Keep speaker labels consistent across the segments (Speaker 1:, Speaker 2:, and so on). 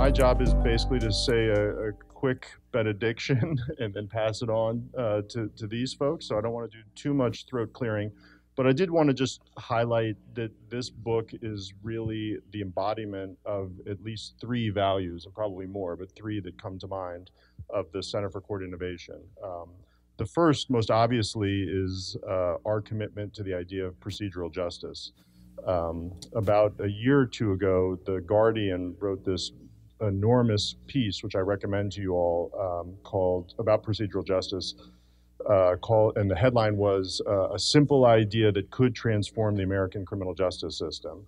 Speaker 1: my job is basically to say a quick benediction and then pass it on to these folks. So I don't want to do too much throat clearing, but I did want to just highlight that this book is really the embodiment of at least three values, and probably more, but three that come to mind, of the Center for Court Innovation. The first, most obviously, is our commitment to the idea of procedural justice. About a year or two ago, The Guardian wrote this enormous piece, which I recommend to you all, called About Procedural Justice, and the headline was a simple idea that could transform the American criminal justice system.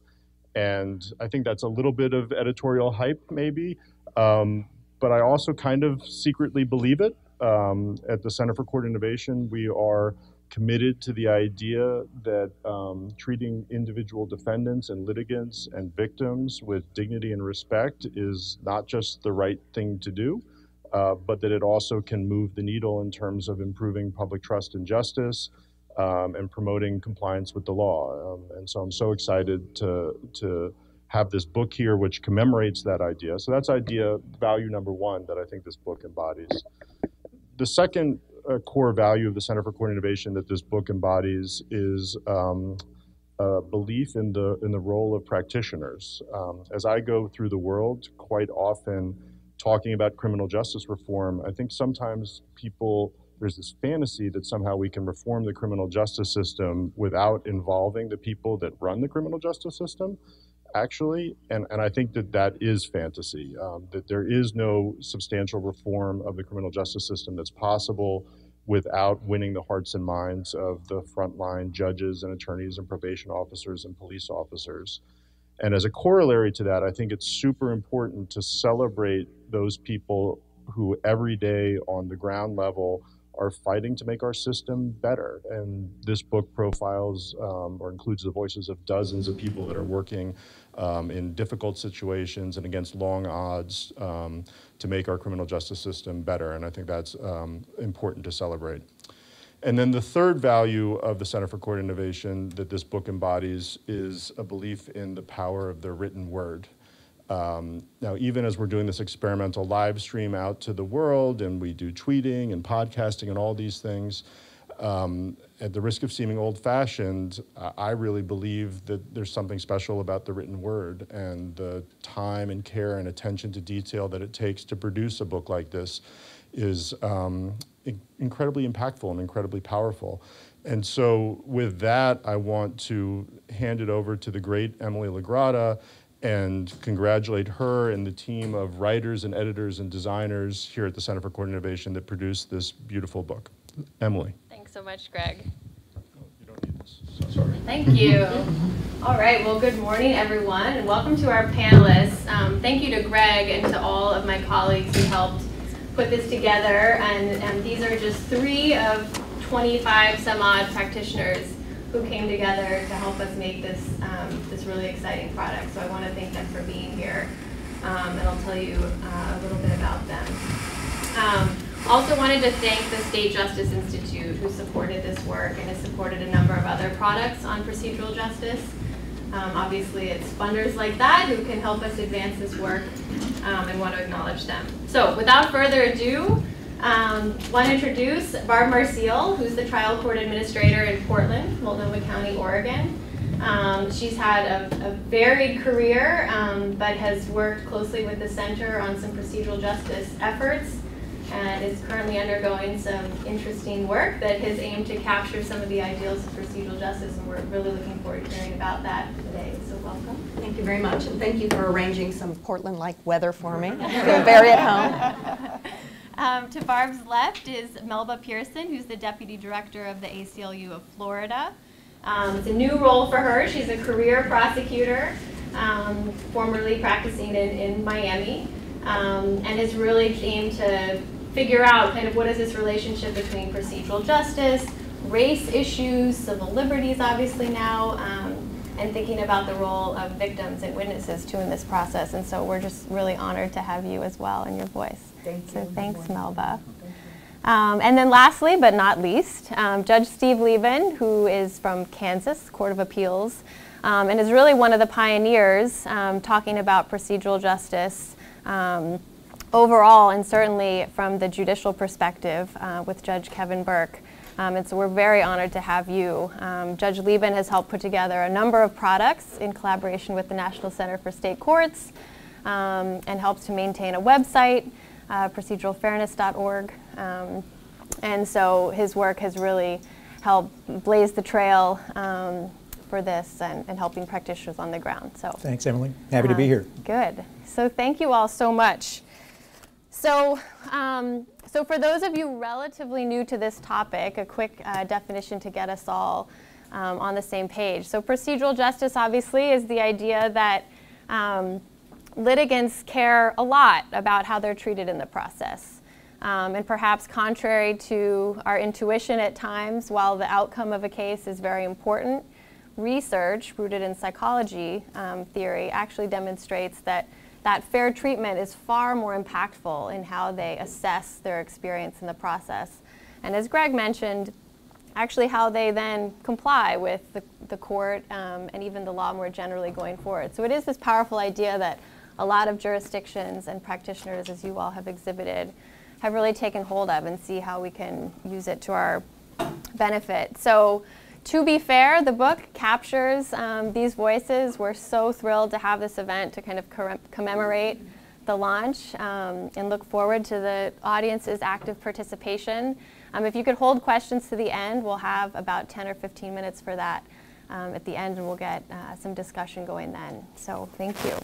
Speaker 1: And I think that's a little bit of editorial hype, maybe, but I also kind of secretly believe it. At the Center for Court Innovation, we are committed to the idea that treating individual defendants and litigants and victims with dignity and respect is not just the right thing to do, but that it also can move the needle in terms of improving public trust and justice and promoting compliance with the law. And so I'm so excited to have this book here which commemorates that idea. So that's value number one that I think this book embodies. The second core value of the Center for Court Innovation that this book embodies is a belief in the role of practitioners. As I go through the world, quite often talking about criminal justice reform, I think sometimes there's this fantasy that somehow we can reform the criminal justice system without involving the people that run the criminal justice system, actually, and I think that is fantasy, that there is no substantial reform of the criminal justice system that's possible without winning the hearts and minds of the frontline judges and attorneys and probation officers and police officers. And as a corollary to that, I think it's super important to celebrate those people who every day on the ground level are fighting to make our system better. And this book profiles or includes the voices of dozens of people that are working in difficult situations and against long odds to make our criminal justice system better. And I think that's important to celebrate. And then the third value of the Center for Court Innovation that this book embodies is a belief in the power of the written word. Now, even as we're doing this experimental live stream out to the world, and we do tweeting and podcasting and all these things, at the risk of seeming old-fashioned, I really believe that there's something special about the written word and the time and care and attention to detail that it takes to produce a book like this is incredibly impactful and incredibly powerful. And so with that, I want to hand it over to the great Emily LaGratta and congratulate her and the team of writers and editors and designers here at the Center for Court Innovation that produced this beautiful book. Emily.
Speaker 2: Thanks so much, Greg.
Speaker 1: You don't need this. So sorry.
Speaker 2: Thank you. All right, well, good morning, everyone, and welcome to our panelists. Thank you to Greg and to all of my colleagues who helped put this together. And these are just 3 of 25 some odd practitioners who came together to help us make this really exciting product. So I want to thank them for being here, and I'll tell you a little bit about them. Also wanted to thank the State Justice Institute, who supported this work and has supported a number of other products on procedural justice. Obviously, it's funders like that who can help us advance this work, and want to acknowledge them. So without further ado, want to introduce Barb Marcille, who's the trial court administrator in Portland, Multnomah County, Oregon. She's had a varied career, but has worked closely with the center on some procedural justice efforts and is currently undergoing some interesting work that has aimed to capture some of the ideals of procedural justice, and we're really looking forward to hearing about that today. So welcome.
Speaker 3: Thank you very much, and thank you for arranging some Portland-like weather for me. I feel very at home.
Speaker 2: To Barb's left is Melba Pearson, who's the Deputy Director of the ACLU of Florida. It's a new role for her. She's a career prosecutor, formerly practicing in Miami, and has really aimed to figure out kind of what is this relationship between procedural justice, race issues, civil liberties obviously now, and thinking about the role of victims and witnesses too in this process. And so we're just really honored to have you as well and your voice.
Speaker 3: Thank you.
Speaker 2: So thanks, Melba. And then lastly, but not least, Judge Steve Leben, who is from Kansas Court of Appeals, and is really one of the pioneers talking about procedural justice Overall, and certainly from the judicial perspective with Judge Kevin Burke. And so we're very honored to have you. Judge Leben has helped put together a number of products in collaboration with the National Center for State Courts and helps to maintain a website, proceduralfairness.org. And so his work has really helped blaze the trail for this and helping practitioners on the ground. So
Speaker 4: thanks, Emily. Happy to be here.
Speaker 2: Good. So thank you all so much. So, so for those of you relatively new to this topic, a quick definition to get us all on the same page. So procedural justice, obviously, is the idea that litigants care a lot about how they're treated in the process. And perhaps contrary to our intuition at times, while the outcome of a case is very important, research rooted in psychology theory actually demonstrates that fair treatment is far more impactful in how they assess their experience in the process. And as Greg mentioned, actually how they then comply with the court and even the law more generally going forward. So it is this powerful idea that a lot of jurisdictions and practitioners, as you all have exhibited, have really taken hold of and see how we can use it to our benefit. So to be fair, the book captures these voices. We're so thrilled to have this event to kind of commemorate the launch and look forward to the audience's active participation. If you could hold questions to the end, we'll have about 10 or 15 minutes for that at the end, and we'll get some discussion going then. So thank you.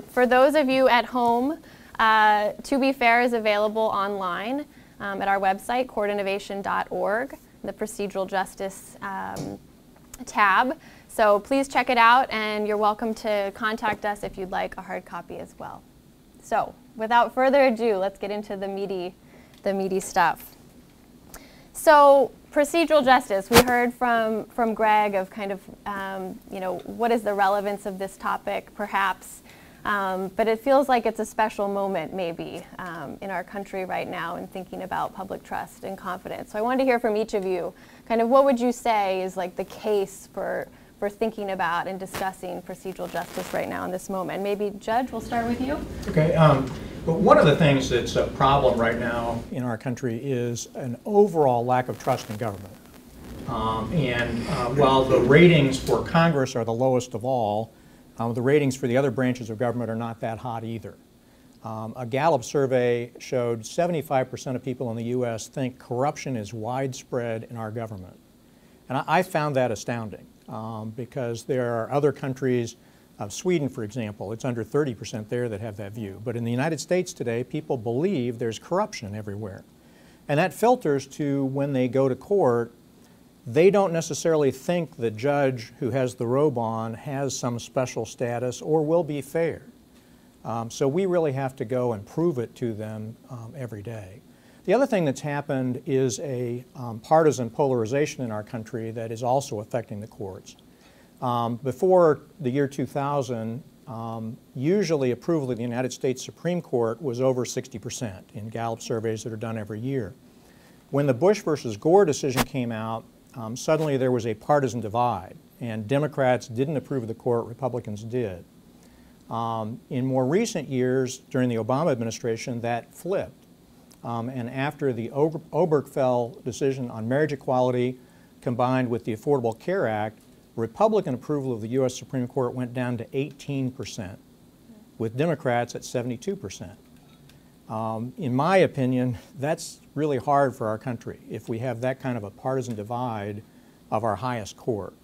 Speaker 2: For those of you at home, To Be Fair is available online at our website, courtinnovation.org. The procedural justice tab. So please check it out, and you're welcome to contact us if you'd like a hard copy as well. So without further ado, let's get into the meaty stuff. So procedural justice, we heard from Greg of kind of, what is the relevance of this topic perhaps, but it feels like it's a special moment maybe in our country right now in thinking about public trust and confidence. So I wanted to hear from each of you, kind of what would you say is like the case for thinking about and discussing procedural justice right now in this moment? Maybe Judge, we'll start with you.
Speaker 4: Okay, but one of the things that's a problem right now in our country is an overall lack of trust in government. While the ratings for Congress are the lowest of all, the ratings for the other branches of government are not that hot either. A Gallup survey showed 75% of people in the U.S. think corruption is widespread in our government. And I found that astounding because there are other countries, Sweden for example, it's under 30% there that have that view. But in the United States today, people believe there's corruption everywhere. And that filters to when they go to court, they don't necessarily think the judge who has the robe on has some special status or will be fair. So we really have to go and prove it to them every day. The other thing that's happened is a partisan polarization in our country that is also affecting the courts. Before the year 2000, usually approval of the United States Supreme Court was over 60% in Gallup surveys that are done every year. When the Bush versus Gore decision came out, suddenly there was a partisan divide, and Democrats didn't approve of the court, Republicans did. In more recent years, during the Obama administration, that flipped. And after the Obergefell decision on marriage equality combined with the Affordable Care Act, Republican approval of the U.S. Supreme Court went down to 18%, with Democrats at 72%. In my opinion, that's really hard for our country if we have that kind of a partisan divide of our highest court.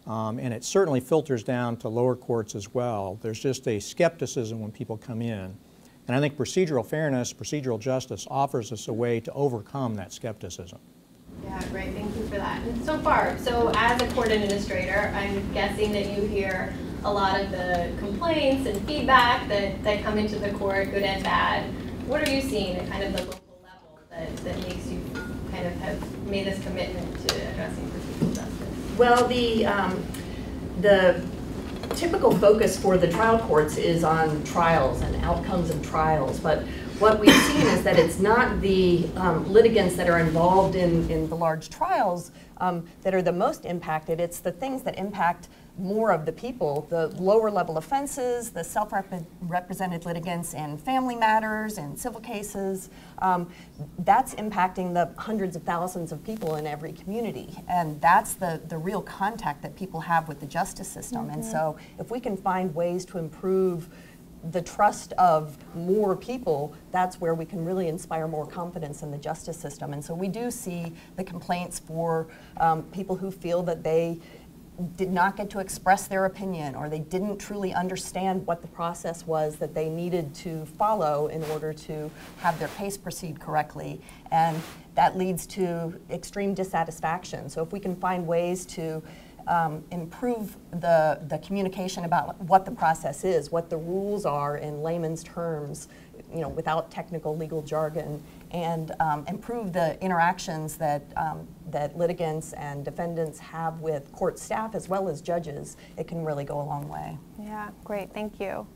Speaker 4: And it certainly filters down to lower courts as well. There's just a skepticism when people come in. And I think procedural fairness, procedural justice offers us a way to overcome that skepticism.
Speaker 2: Yeah, great. Thank you for that. And so far, so as a court administrator, I'm guessing that you hear a lot of the complaints and feedback that come into the court, good and bad. What are you seeing at kind of the local level that makes you kind of have made this commitment to addressing procedural justice?
Speaker 3: Well, the typical focus for the trial courts is on trials and outcomes of trials, but what we've seen is that it's not the litigants that are involved in the large trials that are the most impacted. It's the things that impact more of the people, the lower level offenses, the self-represented litigants in family matters and civil cases, that's impacting the hundreds of thousands of people in every community. And that's the real contact that people have with the justice system. And so if we can find ways to improve the trust of more people, that's where we can really inspire more confidence in the justice system. And so we do see the complaints for people who feel that they did not get to express their opinion, or they didn't truly understand what the process was that they needed to follow in order to have their case proceed correctly. And that leads to extreme dissatisfaction. So if we can find ways to improve the communication about what the process is, what the rules are in layman's terms, without technical legal jargon, and improve the interactions that litigants and defendants have with court staff as well as judges, it can really go a long way.
Speaker 2: Yeah, great, thank you.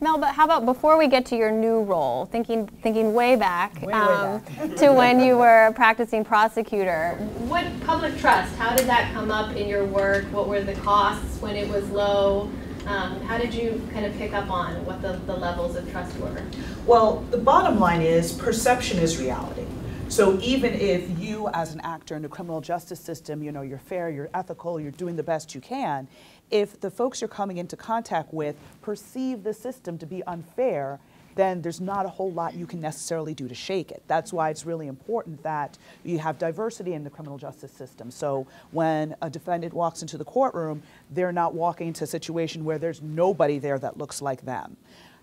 Speaker 2: Melba, how about before we get to your new role, thinking way back, to when you were a practicing prosecutor, what public trust, how did that come up in your work? What were the costs when it was low? How did you kind of pick up on what the levels of trust were?
Speaker 5: Well, the bottom line is perception is reality. So even if you as an actor in the criminal justice system, you're fair, you're ethical, you're doing the best you can, if the folks you're coming into contact with perceive the system to be unfair, then there's not a whole lot you can necessarily do to shake it. That's why it's really important that you have diversity in the criminal justice system. So when a defendant walks into the courtroom, they're not walking into a situation where there's nobody there that looks like them.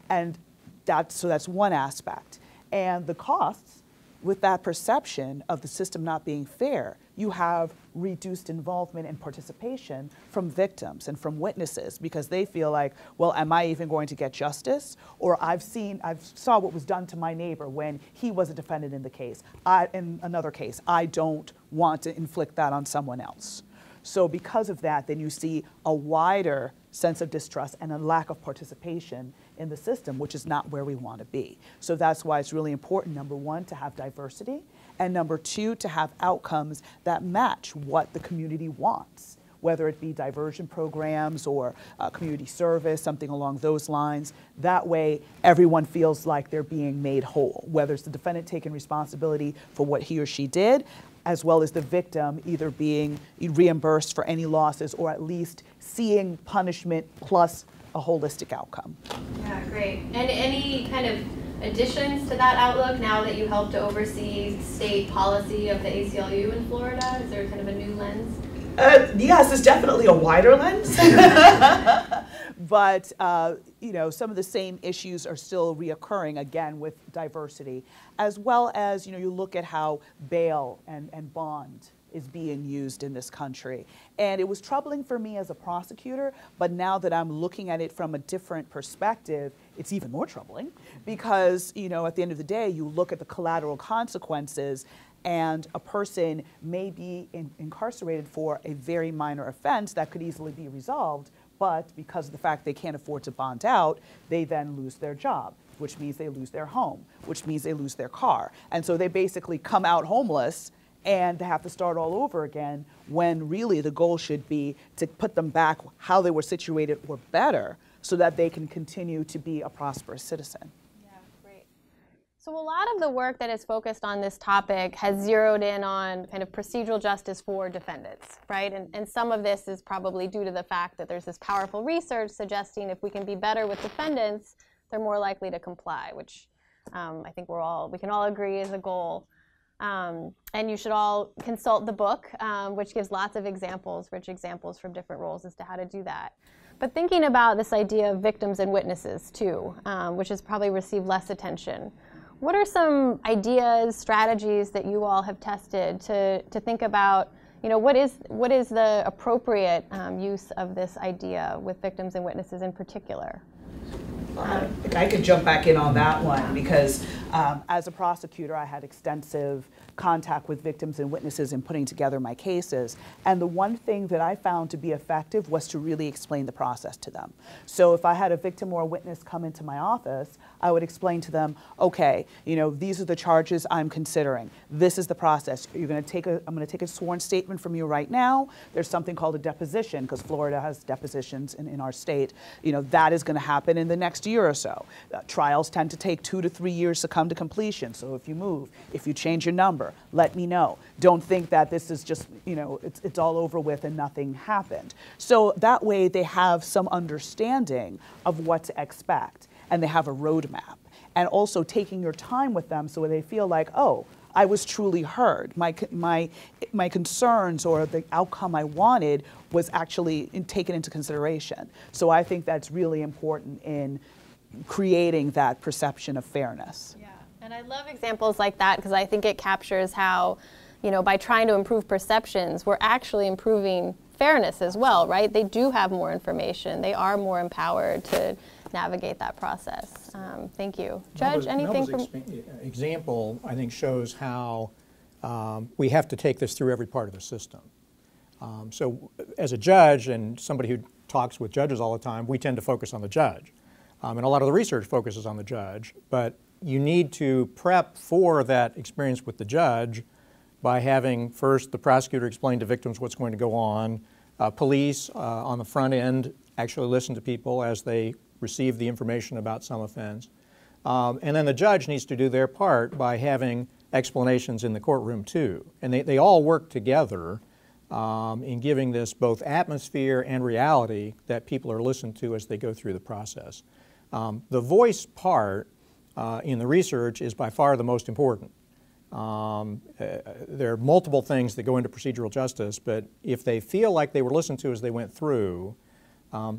Speaker 5: And that's one aspect. And the costs, with that perception of the system not being fair, you have reduced involvement and participation from victims and from witnesses, because they feel like, well, am I even going to get justice? Or I've saw what was done to my neighbor when he was a defendant in the case. In another case, I don't want to inflict that on someone else. So because of that, then you see a wider sense of distrust and a lack of participation in the system, which is not where we want to be. So that's why it's really important, number one, to have diversity, and number two, to have outcomes that match what the community wants, whether it be diversion programs or community service, something along those lines. That way, everyone feels like they're being made whole, whether it's the defendant taking responsibility for what he or she did, as well as the victim either being reimbursed for any losses or at least seeing punishment plus a holistic outcome.
Speaker 2: Yeah, great. And any kind of additions to that outlook now that you help to oversee state policy of the ACLU in Florida? Is there kind of a new lens?
Speaker 5: Yes, it's definitely a wider lens. But some of the same issues are still reoccurring, again, with diversity, as well as, you look at how bail and bond is being used in this country. And it was troubling for me as a prosecutor, but now that I'm looking at it from a different perspective, it's even more troubling because, at the end of the day, you look at the collateral consequences, and a person may be incarcerated for a very minor offense that could easily be resolved, but because of the fact they can't afford to bond out, they then lose their job, which means they lose their home, which means they lose their car. And so they basically come out homeless and they have to start all over again, when really the goal should be to put them back how they were situated or better so that they can continue to be a prosperous citizen.
Speaker 2: Yeah, great. So a lot of the work that is focused on this topic has zeroed in on kind of procedural justice for defendants, right? And some of this is probably due to the fact that there's this powerful research suggesting if we can be better with defendants, they're more likely to comply, which I think we can all agree is a goal. And you should all consult the book, which gives lots of examples, rich examples from different roles as to how to do that. But thinking about this idea of victims and witnesses too, which has probably received less attention, what are some ideas, strategies that you all have tested to think about, what is the appropriate use of this idea with victims and witnesses in particular?
Speaker 5: I could jump back in on that one because as a prosecutor, I had extensive contact with victims and witnesses in putting together my cases. And the one thing that I found to be effective was to really explain the process to them. So if I had a victim or a witness come into my office, I would explain to them, okay, you know, these are the charges I'm considering. This is the process. I'm going to take a sworn statement from you right now. There's something called a deposition, because Florida has depositions in our state. You know, that is going to happen in the next year or so. Trials tend to take 2 to 3 years to come to completion. So if you move, if you change your number, let me know. Don't think that this is just, you know, it's all over with and nothing happened. So that way they have some understanding of what to expect and they have a roadmap. And also taking your time with them so they feel like, oh, I was truly heard. My concerns or the outcome I wanted was actually taken into consideration. So I think that's really important in creating that perception of fairness.
Speaker 2: Yeah, and I love examples like that because I think it captures how, you know, by trying to improve perceptions, we're actually improving fairness as well, right? They do have more information. They are more empowered to navigate that process. Thank you. Judge, anything from...
Speaker 4: example, I think, shows how we have to take this through every part of the system. So as a judge and somebody who talks with judges all the time, we tend to focus on the judge. And a lot of the research focuses on the judge, but you need to prep for that experience with the judge by having first the prosecutor explain to victims what's going to go on, police on the front end actually listen to people as they receive the information about some offense, and then the judge needs to do their part by having explanations in the courtroom too. And they all work together in giving this both atmosphere and reality that people are listened to as they go through the process. The voice part in the research is by far the most important. There are multiple things that go into procedural justice, but if they feel like they were listened to as they went through,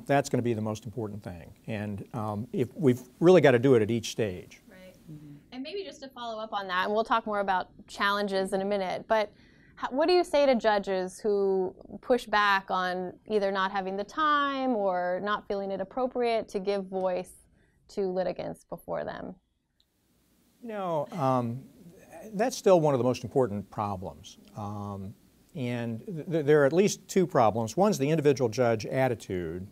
Speaker 4: that's going to be the most important thing. And if we've really got to do it at each stage.
Speaker 2: Right. And maybe just to follow up on that, and we'll talk more about challenges in a minute, but what do you say to judges who push back on either not having the time or not feeling it appropriate to give voice to litigants before them?
Speaker 4: You know, that's still one of the most important problems. And there are at least two problems. One's the individual judge attitude,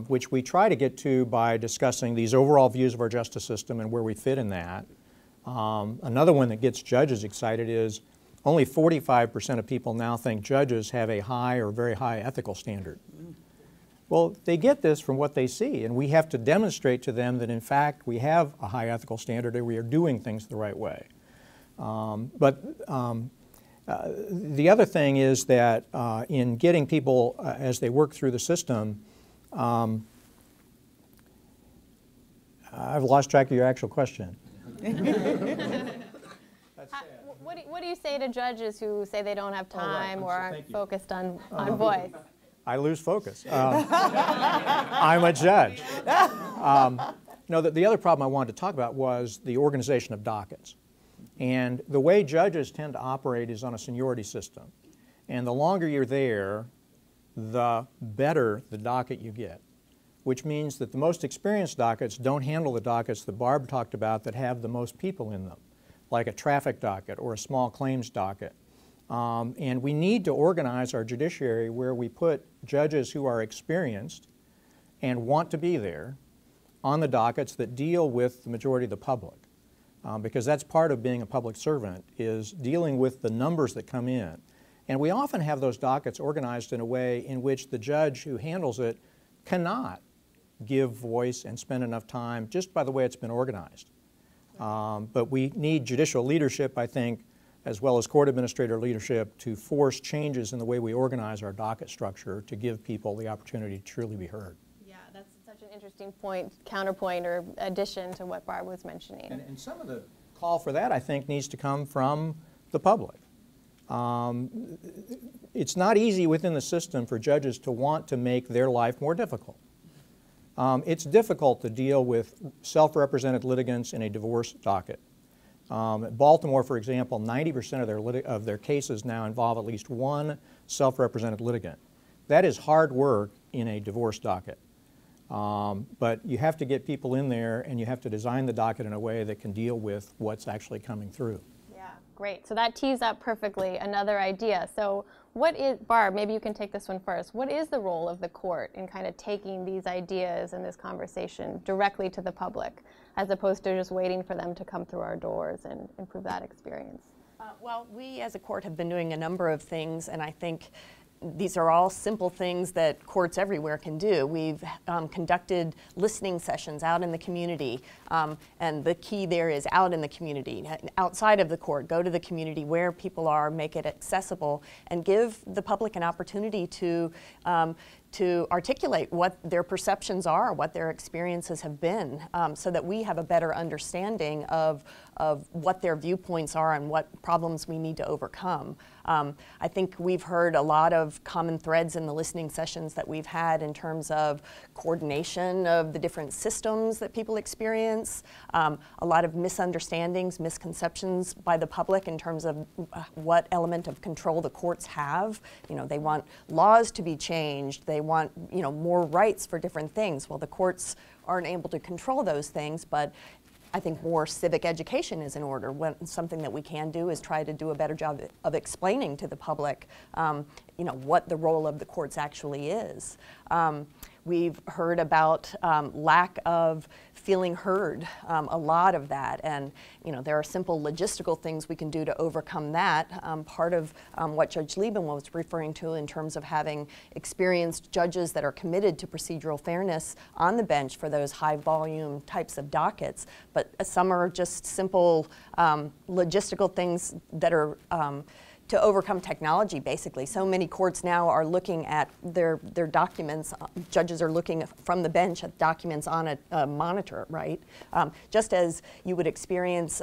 Speaker 4: which we try to get to by discussing these overall views of our justice system and where we fit in that. Another one that gets judges excited is only 45% of people now think judges have a high or very high ethical standard. Well, they get this from what they see, and we have to demonstrate to them that in fact we have a high ethical standard and we are doing things the right way. The other thing is that in getting people as they work through the system, I've lost track of your actual question.
Speaker 2: What do you say to judges who say they don't have time or aren't focused on voice?
Speaker 4: I lose focus. I'm a judge. No, the other problem I wanted to talk about was the organization of dockets. And the way judges tend to operate is on a seniority system. And the longer you're there, the better the docket you get, which means that the most experienced dockets don't handle the dockets that Barb talked about that have the most people in them, like a traffic docket or a small claims docket. And we need to organize our judiciary where we put judges who are experienced and want to be there on the dockets that deal with the majority of the public. Because that's part of being a public servant, is dealing with the numbers that come in. And we often have those dockets organized in a way in which the judge who handles it cannot give voice and spend enough time just by the way it's been organized. But we need judicial leadership, I think, as well as court administrator leadership to force changes in the way we organize our docket structure to give people the opportunity to truly be heard.
Speaker 2: Yeah, that's such an interesting point, counterpoint or addition to what Barb was mentioning.
Speaker 4: And some of the call for that, I think, needs to come from the public. It's not easy within the system for judges to want to make their life more difficult. It's difficult to deal with self-represented litigants in a divorce docket. Baltimore, for example, 90% of their cases now involve at least one self-represented litigant. That is hard work in a divorce docket. But you have to get people in there, and you have to design the docket in a way that can deal with what's actually coming through.
Speaker 2: Yeah, great. So that tees up perfectly another idea. So what is, Barb, maybe you can take this one first. What is the role of the court in kind of taking these ideas and this conversation directly to the public, as opposed to just waiting for them to come through our doors and improve that experience?
Speaker 3: Well, we as a court have been doing a number of things, and I think these are all simple things that courts everywhere can do. We've conducted listening sessions out in the community, and the key there is out in the community, outside of the court. Go to the community where people are, make it accessible, and give the public an opportunity to articulate what their perceptions are, what their experiences have been, so that we have a better understanding of what their viewpoints are and what problems we need to overcome. I think we've heard a lot of common threads in the listening sessions that we've had in terms of coordination of the different systems that people experience, a lot of misunderstandings, misconceptions by the public in terms of what element of control the courts have. You know, they want laws to be changed, they want, you know, more rights for different things. Well, the courts aren't able to control those things, but I think more civic education is in order. Something that we can do is try to do a better job of explaining to the public, you know, what the role of the courts actually is. We've heard about lack of feeling heard, a lot of that, and you know, there are simple logistical things we can do to overcome that. Part of what Judge Leben was referring to in terms of having experienced judges that are committed to procedural fairness on the bench for those high volume types of dockets, but some are just simple logistical things that are to overcome technology, basically. So many courts now are looking at their documents. Judges are looking from the bench at documents on a monitor, right? Just as you would experience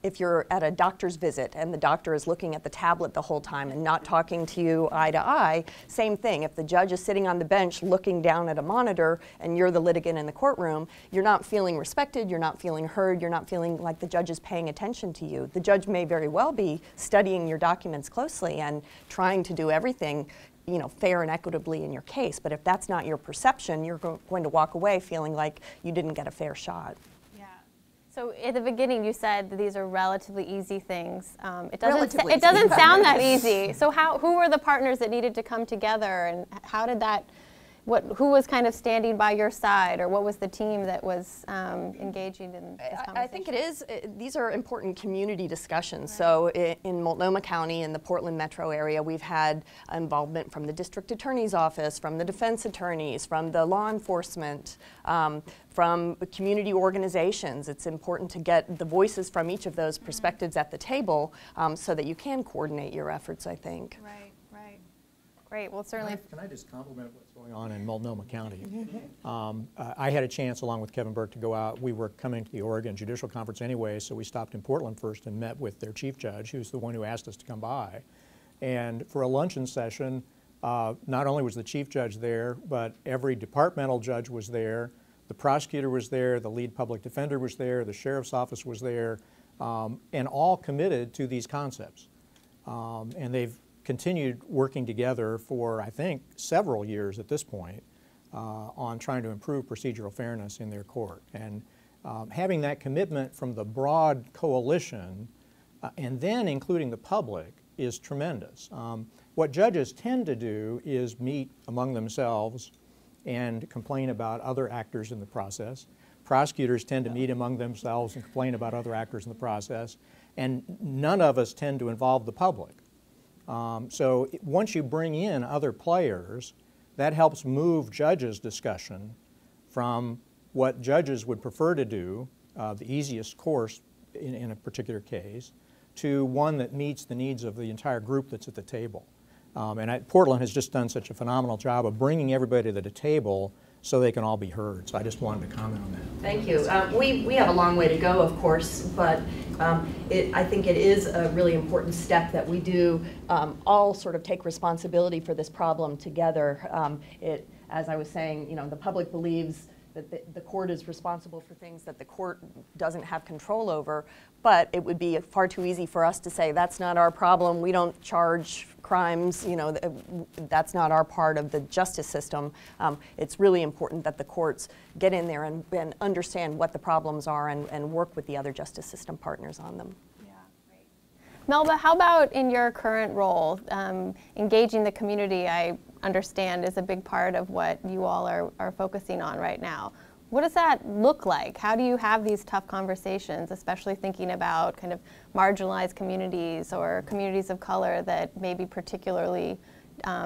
Speaker 3: if you're at a doctor's visit and the doctor is looking at the tablet the whole time and not talking to you eye to eye, same thing. If the judge is sitting on the bench looking down at a monitor and you're the litigant in the courtroom, you're not feeling respected, you're not feeling heard, you're not feeling like the judge is paying attention to you. The judge may very well be studying your documents closely and trying to do everything, you know, fair and equitably in your case, but if that's not your perception, you're going to walk away feeling like you didn't get a fair shot.
Speaker 2: So at the beginning you said that these are relatively easy things. It doesn't sound that easy. So who were the partners that needed to come together, and how did that, who was kind of standing by your side, or what was the team that was engaging in this conversation?
Speaker 3: I think these are important community discussions. Right. So in Multnomah County, in the Portland metro area, we've had involvement from the district attorney's office, from the defense attorneys, from the law enforcement, from community organizations. It's important to get the voices from each of those perspectives at the table so that you can coordinate your efforts, I think.
Speaker 2: Right, right. Great, well certainly.
Speaker 4: Can I just compliment what's going on in Multnomah County? I had a chance, along with Kevin Burke, to go out. We were coming to the Oregon Judicial Conference anyway, so we stopped in Portland first and met with their chief judge, who's the one who asked us to come by. And for a luncheon session, not only was the chief judge there, but every departmental judge was there. The prosecutor was there, the lead public defender was there, the sheriff's office was there, and all committed to these concepts. And they've continued working together for, I think, several years at this point on trying to improve procedural fairness in their court. And having that commitment from the broad coalition and then including the public is tremendous. What judges tend to do is meet among themselves and complain about other actors in the process. Prosecutors tend to meet among themselves and complain about other actors in the process, and none of us tend to involve the public. So once you bring in other players, that helps move judges' discussion from what judges would prefer to do, the easiest course in a particular case, to one that meets the needs of the entire group that's at the table. Portland has just done such a phenomenal job of bringing everybody to the table so they can all be heard. So I just wanted to comment on that.
Speaker 3: Thank you. We have a long way to go, of course, but I think it is a really important step that we do all sort of take responsibility for this problem together. As I was saying, you know, the public believes that the court is responsible for things that the court doesn't have control over, but it would be far too easy for us to say, that's not our problem, we don't charge crimes, you know, that's not our part of the justice system. It's really important that the courts get in there and understand what the problems are and work with the other justice system partners on them.
Speaker 2: Melba, how about in your current role? Engaging the community, I understand, is a big part of what you all are focusing on right now. What does that look like? How do you have these tough conversations, especially thinking about kind of marginalized communities or communities of color that may be particularly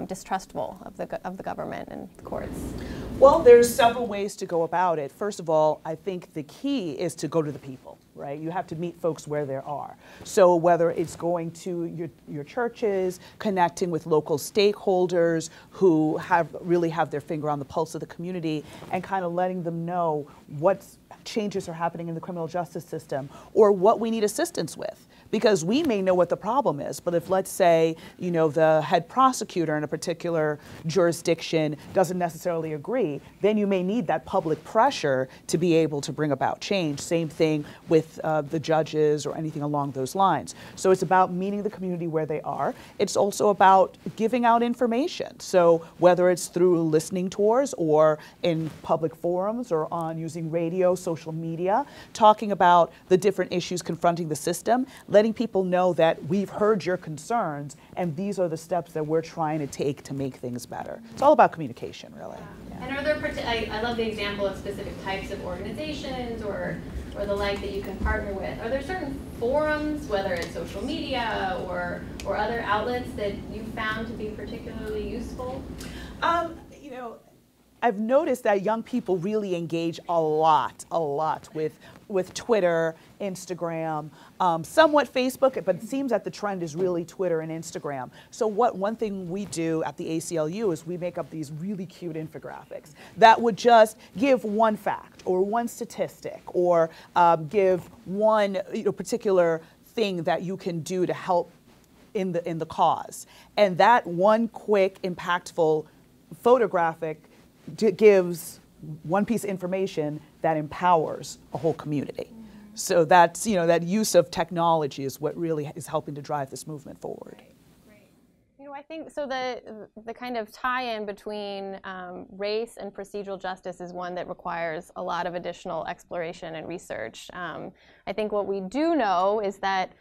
Speaker 2: distrustful of the government and the courts?
Speaker 5: Well, there's several ways to go about it. First of all, I think the key is to go to the people, right? You have to meet folks where they are. So whether it's going to your churches, connecting with local stakeholders who really have their finger on the pulse of the community and kind of letting them know what changes are happening in the criminal justice system or what we need assistance with. Because we may know what the problem is, but if, let's say, you know, the head prosecutor in a particular jurisdiction doesn't necessarily agree, then you may need that public pressure to be able to bring about change. Same thing with the judges or anything along those lines. So it's about meeting the community where they are. It's also about giving out information. So whether it's through listening tours or in public forums or on using radio, social media, talking about the different issues confronting the system, letting people know that we've heard your concerns and these are the steps that we're trying to take to make things better. It's all about communication, really.
Speaker 2: Yeah. And are there, I love the example of specific types of organizations or the like that you can partner with. Are there certain forums, whether it's social media or other outlets that you found to be particularly useful?
Speaker 5: You know, I've noticed that young people really engage a lot with Twitter, Instagram, somewhat Facebook, but it seems that the trend is really Twitter and Instagram. So one thing we do at the ACLU is we make up these really cute infographics that would just give one fact or one statistic or give one particular thing that you can do to help in the cause. And that one quick, impactful photographic gives one piece of information that empowers a whole community. So that's, that use of technology is what really is helping to drive this movement forward.
Speaker 2: Right. I think so the kind of tie-in between race and procedural justice is one that requires a lot of additional exploration and research. I think what we do know is that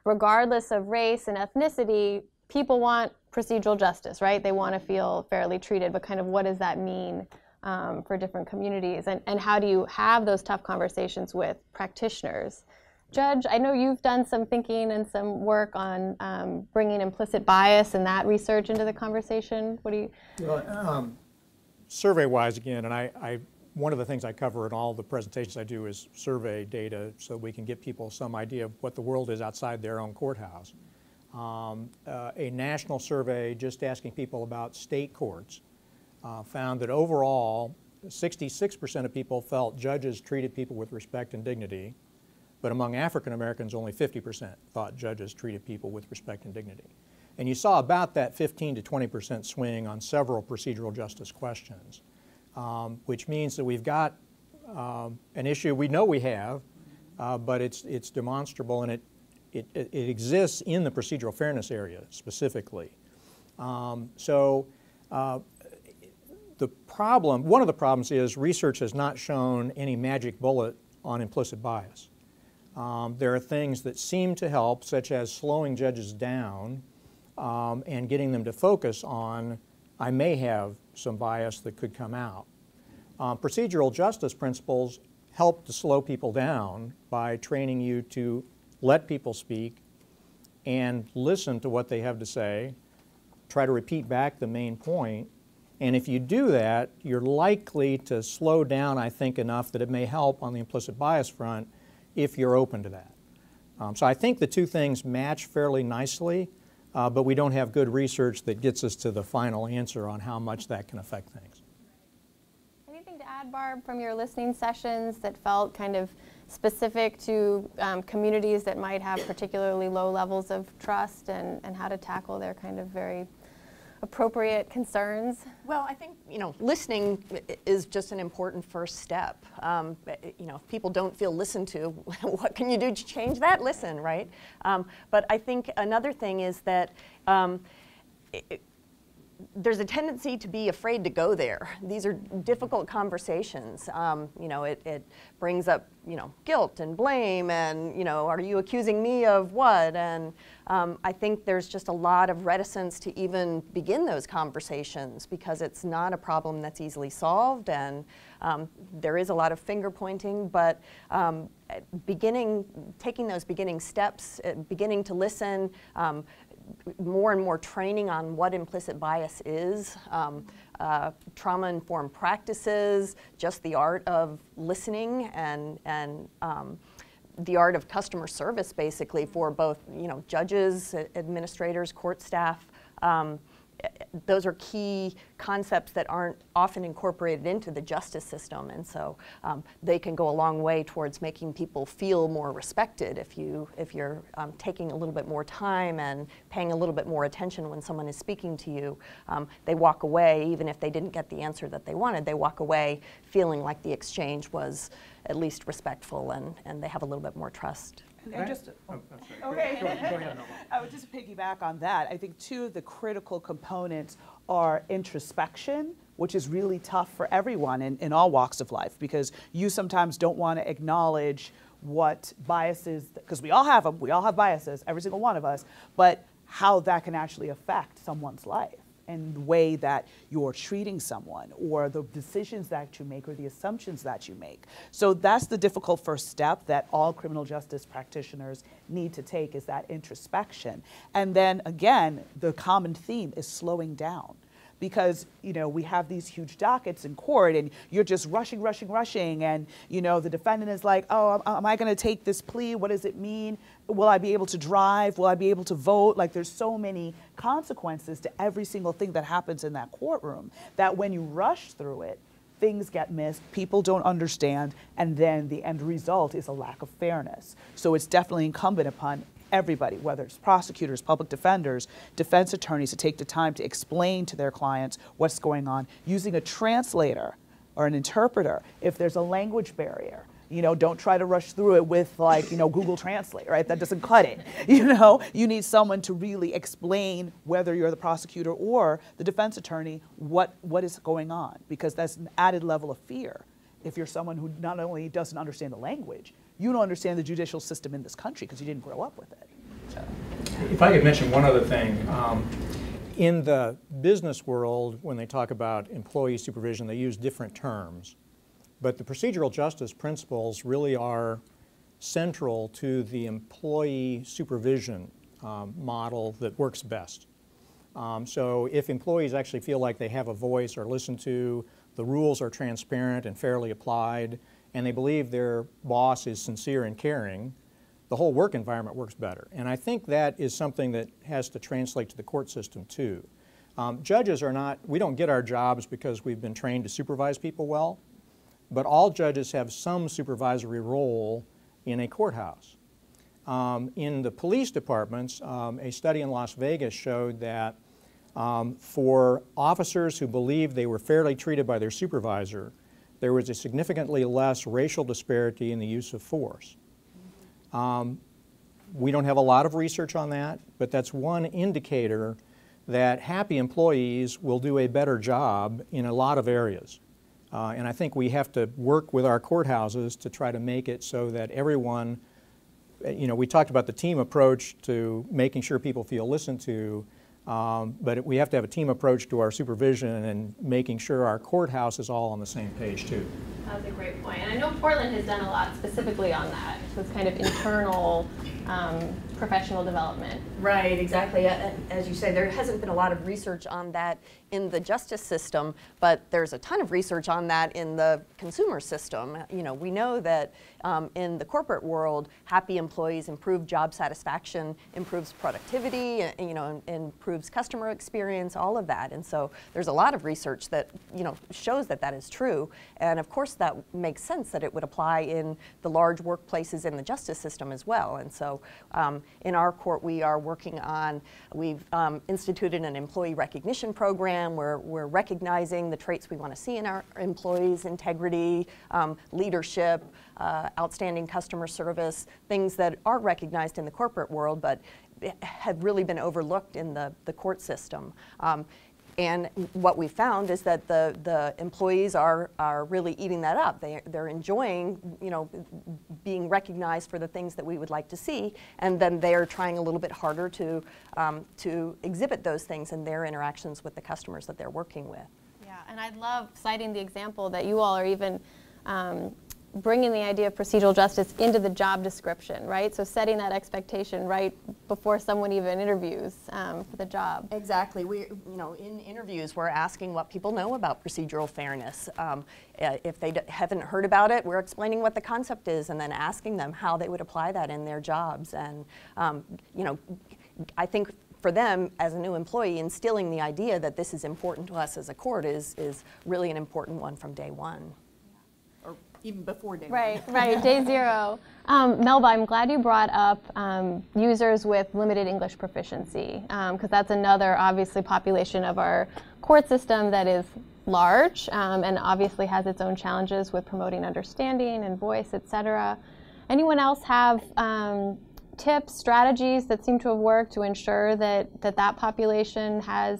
Speaker 2: regardless of race and ethnicity, people want procedural justice, right? They want to feel fairly treated, but kind of what does that mean for different communities? And how do you have those tough conversations with practitioners? Judge, I know you've done some thinking and some work on bringing implicit bias and that research into the conversation. What do you?
Speaker 4: Well, survey-wise, again, and one of the things I cover in all the presentations I do is survey data so we can get people some idea of what the world is outside their own courthouse. A national survey just asking people about state courts found that overall 66% of people felt judges treated people with respect and dignity, but among African Americans only 50% thought judges treated people with respect and dignity. And you saw about that 15 to 20% swing on several procedural justice questions, which means that we've got an issue we know we have, but it's demonstrable and it exists in the procedural fairness area specifically. One of the problems is research has not shown any magic bullet on implicit bias. There are things that seem to help, such as slowing judges down and getting them to focus on, I may have some bias that could come out. Procedural justice principles help to slow people down by training you to let people speak and listen to what they have to say, try to repeat back the main point, and if you do that, you're likely to slow down, I think, enough that it may help on the implicit bias front if you're open to that. So I think the two things match fairly nicely, but we don't have good research that gets us to the final answer on how much that can affect things.
Speaker 2: Anything to add, Barb, from your listening sessions that felt kind of specific to communities that might have particularly low levels of trust and how to tackle their kind of very appropriate concerns?
Speaker 3: Well, I think, listening is just an important first step. If people don't feel listened to, what can you do to change that? Listen, right? But I think another thing is that there's a tendency to be afraid to go there. These are difficult conversations. It brings up, guilt and blame and, are you accusing me of what? And I think there's just a lot of reticence to even begin those conversations because it's not a problem that's easily solved, and there is a lot of finger pointing, but taking those beginning steps, beginning to listen, more and more training on what implicit bias is, trauma-informed practices, just the art of listening, and the art of customer service, basically, for both judges, administrators, court staff. Those are key concepts that aren't often incorporated into the justice system, and so they can go a long way towards making people feel more respected if you're taking a little bit more time and paying a little bit more attention when someone is speaking to you. They walk away, even if they didn't get the answer that they wanted, they walk away feeling like the exchange was at least respectful, and they have a little bit more trust.
Speaker 5: And just,
Speaker 4: okay. Go ahead, Melba.
Speaker 5: I would just piggyback on that. I think two of the critical components are introspection, which is really tough for everyone in all walks of life, because you sometimes don't want to acknowledge what biases, because we all have them, we all have biases, every single one of us, but how that can actually affect someone's life and the way that you're treating someone, or the decisions that you make, or the assumptions that you make. So that's the difficult first step that all criminal justice practitioners need to take, is that introspection. And then again, the common theme is slowing down. Because we have these huge dockets in court, and you're just rushing, and the defendant is like, oh, am I going to take this plea? What does it mean? Will I be able to drive? Will I be able to vote? Like, there's so many consequences to every single thing that happens in that courtroom that when you rush through it, things get missed, people don't understand, and then the end result is a lack of fairness. So it's definitely incumbent upon everybody, whether it's prosecutors, public defenders, defense attorneys, to take the time to explain to their clients what's going on, using a translator or an interpreter if there's a language barrier. Don't try to rush through it with Google Translate, right? That doesn't cut it. You need someone to really explain, whether you're the prosecutor or the defense attorney, what is going on, because that's an added level of fear. If you're someone who not only doesn't understand the language, you don't understand the judicial system in this country because you didn't grow up with it. So.
Speaker 4: If I could mention one other thing. In the business world, when they talk about employee supervision, they use different terms. But the procedural justice principles really are central to the employee supervision model that works best. So if employees actually feel like they have a voice or listened to, the rules are transparent and fairly applied, and they believe their boss is sincere and caring, the whole work environment works better. And I think that is something that has to translate to the court system too. Judges are not, we don't get our jobs because we've been trained to supervise people well, but all judges have some supervisory role in a courthouse. In the police departments, a study in Las Vegas showed that for officers who believed they were fairly treated by their supervisor, there was a significantly less racial disparity in the use of force. We don't have a lot of research on that, but that's one indicator that happy employees will do a better job in a lot of areas. And I think we have to work with our courthouses to try to make it so that everyone, we talked about the team approach to making sure people feel listened to, but we have to have a team approach to our supervision and making sure our courthouse is all on the same page too.
Speaker 2: That's a great point. And I know Portland has done a lot specifically on that. So it's kind of internal professional development.
Speaker 3: Right, exactly. As you say, there hasn't been a lot of research on that in the justice system, but there's a ton of research on that in the consumer system. We know that in the corporate world, happy employees improve job satisfaction, improves productivity, improves customer experience, all of that. And so there's a lot of research that shows that that is true. And of course, that makes sense that it would apply in the large workplaces in the justice system as well. And so So in our court, we are working on, we've instituted an employee recognition program where we're recognizing the traits we want to see in our employees: integrity, leadership, outstanding customer service, things that are recognized in the corporate world but have really been overlooked in the court system. And what we found is that the employees are really eating that up. They're enjoying, you know, being recognized for the things that we would like to see, and then they're trying a little bit harder to exhibit those things in their interactions with the customers that they're working with.
Speaker 2: Yeah, and I love citing the example that you all are even bringing the idea of procedural justice into the job description, right? So setting that expectation right before someone even interviews for the job.
Speaker 3: Exactly. In interviews, we're asking what people know about procedural fairness. If they haven't heard about it, we're explaining what the concept is and then asking them how they would apply that in their jobs. And, I think for them, as a new employee, instilling the idea that this is important to us as a court is really an important one from day one. Even before day one.
Speaker 2: Right, day zero. Melba, I'm glad you brought up users with limited English proficiency, because that's another, obviously, population of our court system that is large and obviously has its own challenges with promoting understanding and voice, etc. Anyone else have tips, strategies that seem to have worked to ensure that population has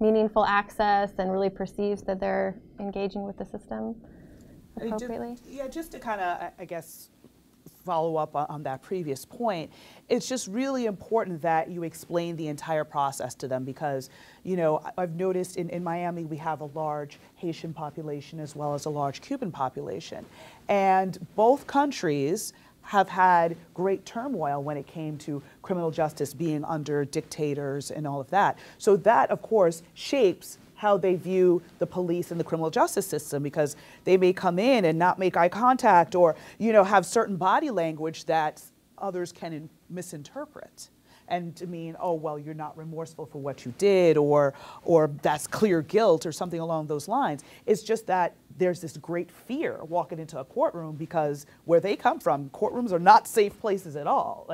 Speaker 2: meaningful access and really perceives that they're engaging with the system appropriately?
Speaker 5: Just to kind of, I guess, follow up on that previous point, it's just really important that you explain the entire process to them, because, I've noticed in Miami we have a large Haitian population as well as a large Cuban population. And both countries have had great turmoil when it came to criminal justice being under dictators and all of that. So that, of course, shapes how they view the police and the criminal justice system, because they may come in and not make eye contact or, have certain body language that others can misinterpret and to mean, oh, well, you're not remorseful for what you did, or that's clear guilt or something along those lines. It's just that there's this great fear walking into a courtroom, because where they come from, courtrooms are not safe places at all.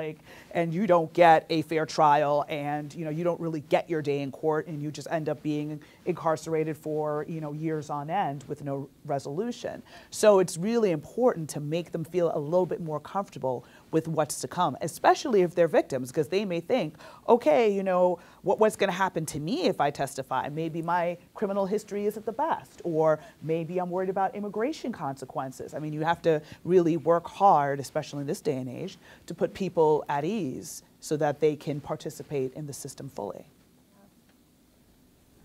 Speaker 5: And you don't get a fair trial, and you don't really get your day in court, and you just end up being incarcerated for years on end with no resolution. So it's really important to make them feel a little bit more comfortable with what's to come, especially if they're victims, because they may think, okay, what's going to happen to me if I testify? Maybe my criminal history isn't the best, or maybe I'm worried about immigration consequences. I mean, you have to really work hard, especially in this day and age, to put people at ease so that they can participate in the system fully.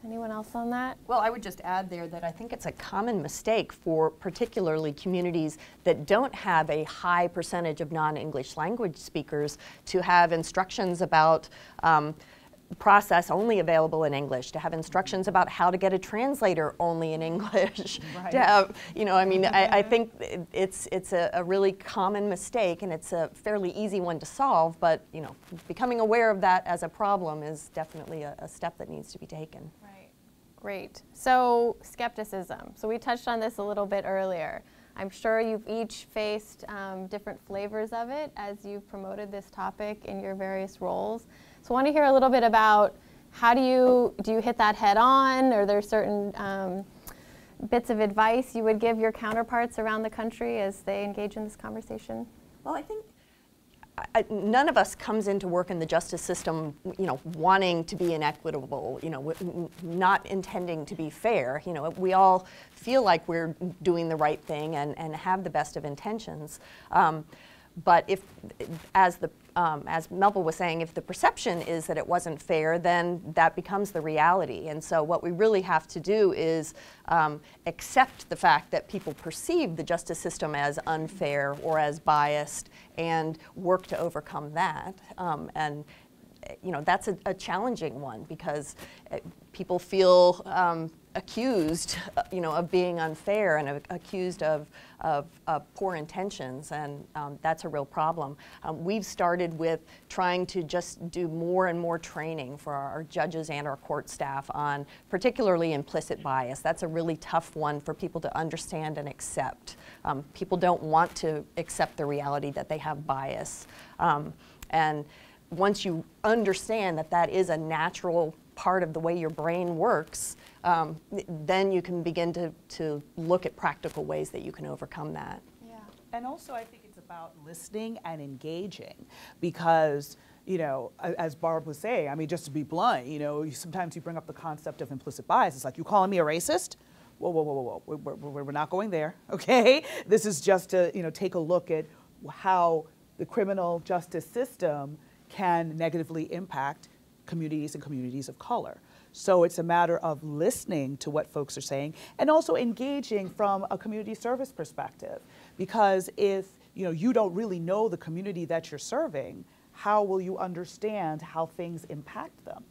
Speaker 2: Anyone else on that?
Speaker 3: Well, I would just add there that I think it's a common mistake for particularly communities that don't have a high percentage of non-English language speakers to have instructions about process only available in English, to have instructions about how to get a translator only in English, right. To have, I think it's a really common mistake, and it's a fairly easy one to solve, but, becoming aware of that as a problem is definitely a step that needs to be taken.
Speaker 2: Right. Great. So, skepticism. So we touched on this a little bit earlier. I'm sure you've each faced different flavors of it as you've promoted this topic in your various roles. So I want to hear a little bit about how do you hit that head on? Are there certain bits of advice you would give your counterparts around the country as they engage in this conversation?
Speaker 3: Well, I think none of us comes into work in the justice system, wanting to be inequitable, not intending to be fair. We all feel like we're doing the right thing and have the best of intentions. But if, as Melba was saying, if the perception is that it wasn't fair, then that becomes the reality. And so what we really have to do is accept the fact that people perceive the justice system as unfair or as biased, and work to overcome that. And that's a challenging one, because people feel accused, of being unfair and accused of poor intentions, and that's a real problem. We've started with trying to just do more and more training for our judges and our court staff on particularly implicit bias. That's a really tough one for people to understand and accept. People don't want to accept the reality that they have bias. And once you understand that that is a natural part of the way your brain works, then you can begin to look at practical ways that you can overcome that.
Speaker 5: Yeah. And also I think it's about listening and engaging, because, you know, as Barb was saying, I mean, just to be blunt, you know, sometimes you bring up the concept of implicit bias. It's like, you calling me a racist? Whoa, whoa, whoa, whoa, whoa. We're not going there, okay? This is just to, you know, take a look at how the criminal justice system can negatively impact communities and communities of color. So it's a matter of listening to what folks are saying and also engaging from a community service perspective. Because if, you know, you don't really know the community that you're serving, how will you understand how things impact them?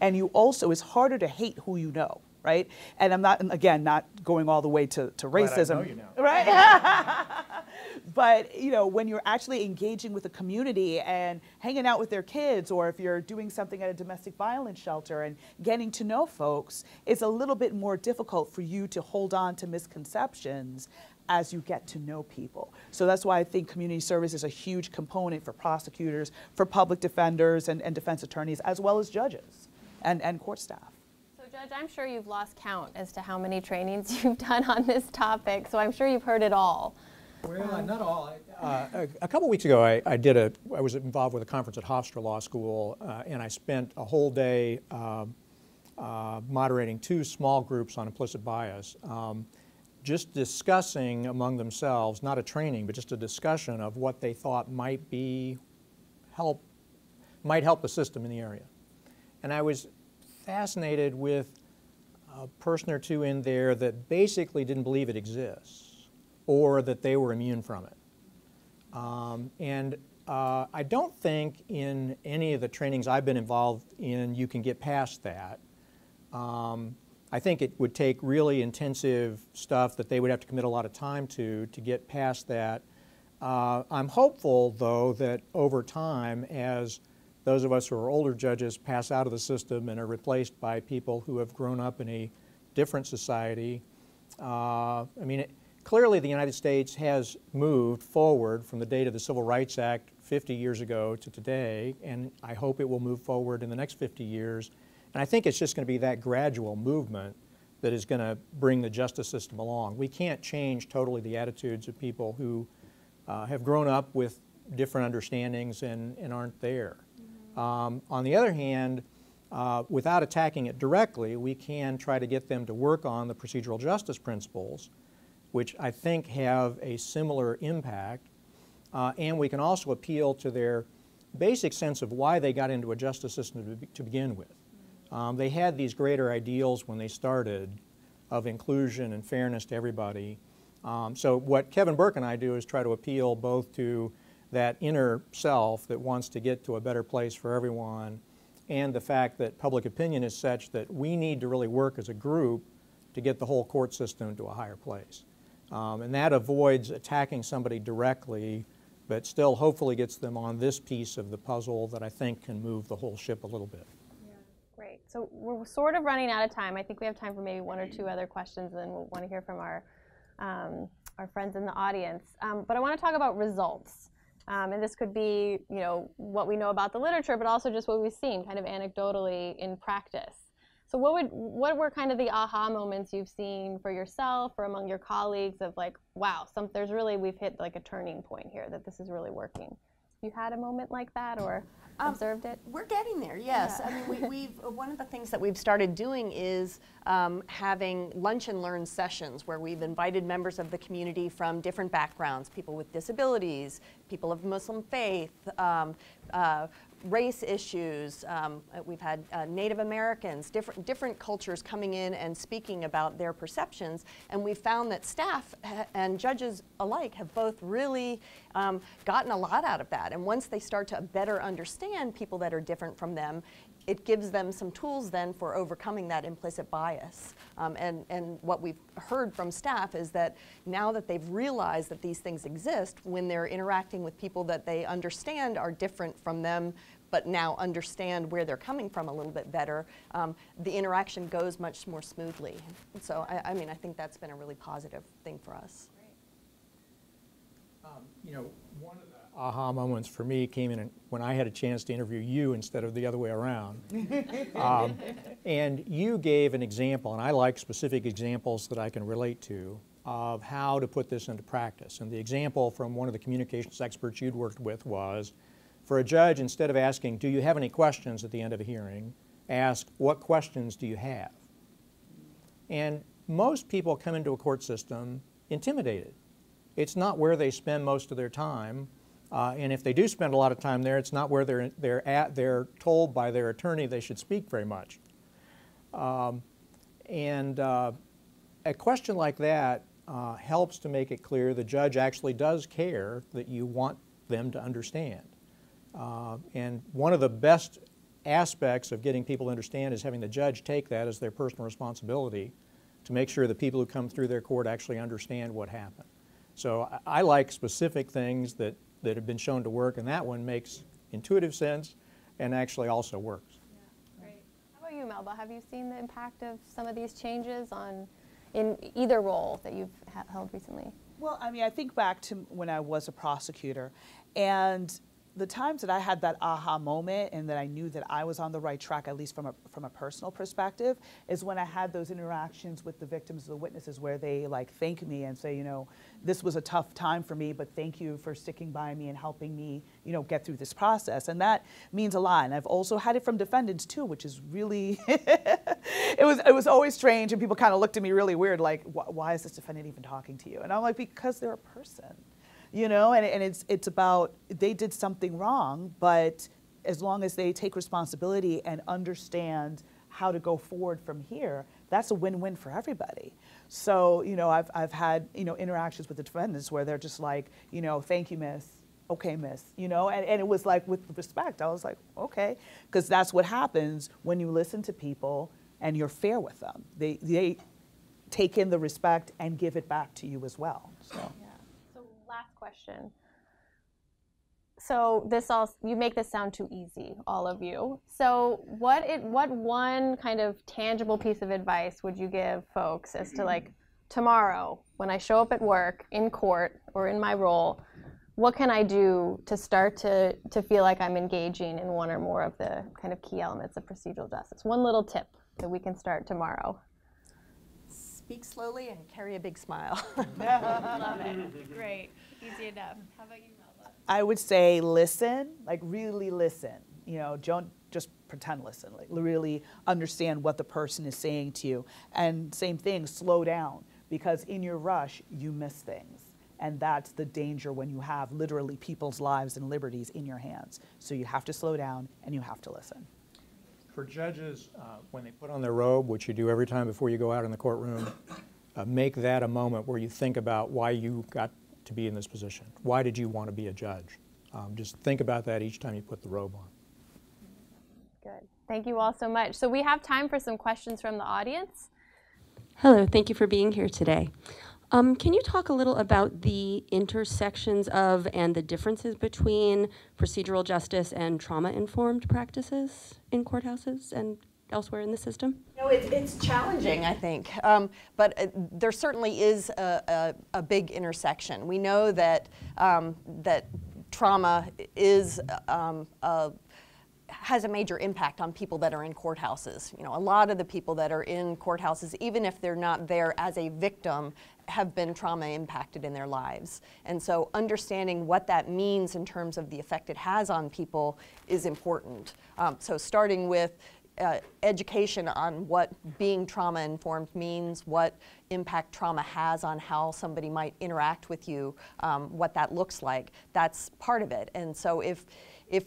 Speaker 5: And you also, it's harder to hate who you know, right? And I'm not, again, not going all the way to racism.
Speaker 4: I know you know.
Speaker 5: Right? But, you know, when you're actually engaging with a community and hanging out with their kids, or if you're doing something at a domestic violence shelter and getting to know folks, it's a little bit more difficult for you to hold on to misconceptions as you get to know people. So that's why I think community service is a huge component for prosecutors, for public defenders and defense attorneys, as well as judges and court staff.
Speaker 2: So Judge, I'm sure you've lost count as to how many trainings you've done on this topic, so I'm sure you've heard it all.
Speaker 4: Well, not all. A couple weeks ago, I was involved with a conference at Hofstra Law School, and I spent a whole day moderating 2 small groups on implicit bias, just discussing among themselves, not a training, but just a discussion of what they thought might help the system in the area. And I was fascinated with a person or two in there that basically didn't believe it exists, or that they were immune from it. I don't think in any of the trainings I've been involved in you can get past that. I think it would take really intensive stuff that they would have to commit a lot of time to get past that. I'm hopeful, though, that over time, as those of us who are older judges pass out of the system and are replaced by people who have grown up in a different society, clearly the United States has moved forward from the date of the Civil Rights Act 50 years ago to today, and I hope it will move forward in the next 50 years. And I think it's just going to be that gradual movement that is going to bring the justice system along. We can't change totally the attitudes of people who have grown up with different understandings and aren't there. On the other hand, without attacking it directly, we can try to get them to work on the procedural justice principles, which I think have a similar impact, and we can also appeal to their basic sense of why they got into a justice system to begin with. They had these greater ideals when they started of inclusion and fairness to everybody. So what Kevin Burke and I do is try to appeal both to that inner self that wants to get to a better place for everyone, and the fact that public opinion is such that we need to really work as a group to get the whole court system to a higher place. And that avoids attacking somebody directly, but still hopefully gets them on this piece of the puzzle that I think can move the whole ship a little bit.
Speaker 2: Yeah, great. So we're sort of running out of time. I think we have time for maybe 1 or 2 other questions, and then we'll want to hear from our friends in the audience. But I want to talk about results. And this could be, you know, what we know about the literature, but also just what we've seen kind of anecdotally in practice. So what were kind of the aha moments you've seen for yourself or among your colleagues of like, wow, we've hit like a turning point here, that this is really working? You had a moment like that or observed it?
Speaker 3: We're getting there, yes. Yeah. I mean, one of the things that we've started doing is having lunch and learn sessions where we've invited members of the community from different backgrounds, people with disabilities, people of Muslim faith, race issues. We've had Native Americans, different cultures coming in and speaking about their perceptions, and we've found that staff and judges alike have both really gotten a lot out of that. And once they start to better understand people that are different from them, it gives them some tools then for overcoming that implicit bias. And what we've heard from staff is that now that they've realized that these things exist, when they're interacting with people that they understand are different from them, but now understand where they're coming from a little bit better, the interaction goes much more smoothly. So I mean, I think that's been a really positive thing for us.
Speaker 4: You know, one of the aha moments for me came in when I had a chance to interview you instead of the other way around. And you gave an example, and I like specific examples that I can relate to, of how to put this into practice. And the example from one of the communications experts you'd worked with was, for a judge, instead of asking, do you have any questions at the end of a hearing, ask, what questions do you have? And most people come into a court system intimidated. It's not where they spend most of their time, and if they do spend a lot of time there, it's not where they're told by their attorney they should speak very much. A question like that helps to make it clear the judge actually does care that you want them to understand. And one of the best aspects of getting people to understand is having the judge take that as their personal responsibility to make sure the people who come through their court actually understand what happened. So I like specific things that have been shown to work, and that one makes intuitive sense and actually also works.
Speaker 2: Yeah, great. How about you, Melba? Have you seen the impact of some of these changes in either role that you've held recently?
Speaker 5: Well, I mean, I think back to when I was a prosecutor, and the times that I had that aha moment and that I knew that I was on the right track, at least from a personal perspective, is when I had those interactions with the victims, the witnesses, where they like thank me and say, you know, this was a tough time for me, but thank you for sticking by me and helping me, you know, get through this process. And that means a lot. And I've also had it from defendants too, which is really, it was always strange, and people kind of looked at me really weird, like, why is this defendant even talking to you? And I'm like, because they're a person. You know, and it's about, they did something wrong, but as long as they take responsibility and understand how to go forward from here, that's a win-win for everybody. So, you know, I've had, you know, interactions with the defendants where they're just like, you know, thank you, miss, okay, miss, you know, and it was like with respect. I was like, okay, because that's what happens when you listen to people and you're fair with them. They take in the respect and give it back to you as well. So.
Speaker 2: Yeah. Last question. So you make this sound too easy, all of you. So what one kind of tangible piece of advice would you give folks as to, like, tomorrow when I show up at work, in court, or in my role, what can I do to start to feel like I'm engaging in one or more of the kind of key elements of procedural justice? One little tip that we can start tomorrow.
Speaker 3: Speak slowly and carry a big smile.
Speaker 2: Love it. Great. Easy enough. How about you, Melba?
Speaker 5: I would say listen, like really listen. You know, don't just pretend listen, like really understand what the person is saying to you. And same thing, slow down, because in your rush, you miss things. And that's the danger when you have literally people's lives and liberties in your hands. So you have to slow down and you have to listen.
Speaker 4: For judges, when they put on their robe, which you do every time before you go out in the courtroom, make that a moment where you think about why you got to be in this position. Why did you want to be a judge? Just think about that each time you put the robe on.
Speaker 2: Good. Thank you all so much. So we have time for some questions from the audience.
Speaker 6: Hello, thank you for being here today. Can you talk a little about the intersections of and the differences between procedural justice and trauma-informed practices in courthouses and elsewhere in the system?
Speaker 3: You know, it's challenging, I think, but there certainly is a big intersection. We know that that trauma is has a major impact on people that are in courthouses. You know, a lot of the people that are in courthouses, even if they're not there as a victim, have been trauma impacted in their lives. And so understanding what that means in terms of the effect it has on people is important. So starting with education on what being trauma-informed means, what impact trauma has on how somebody might interact with you, what that looks like, that's part of it. And so if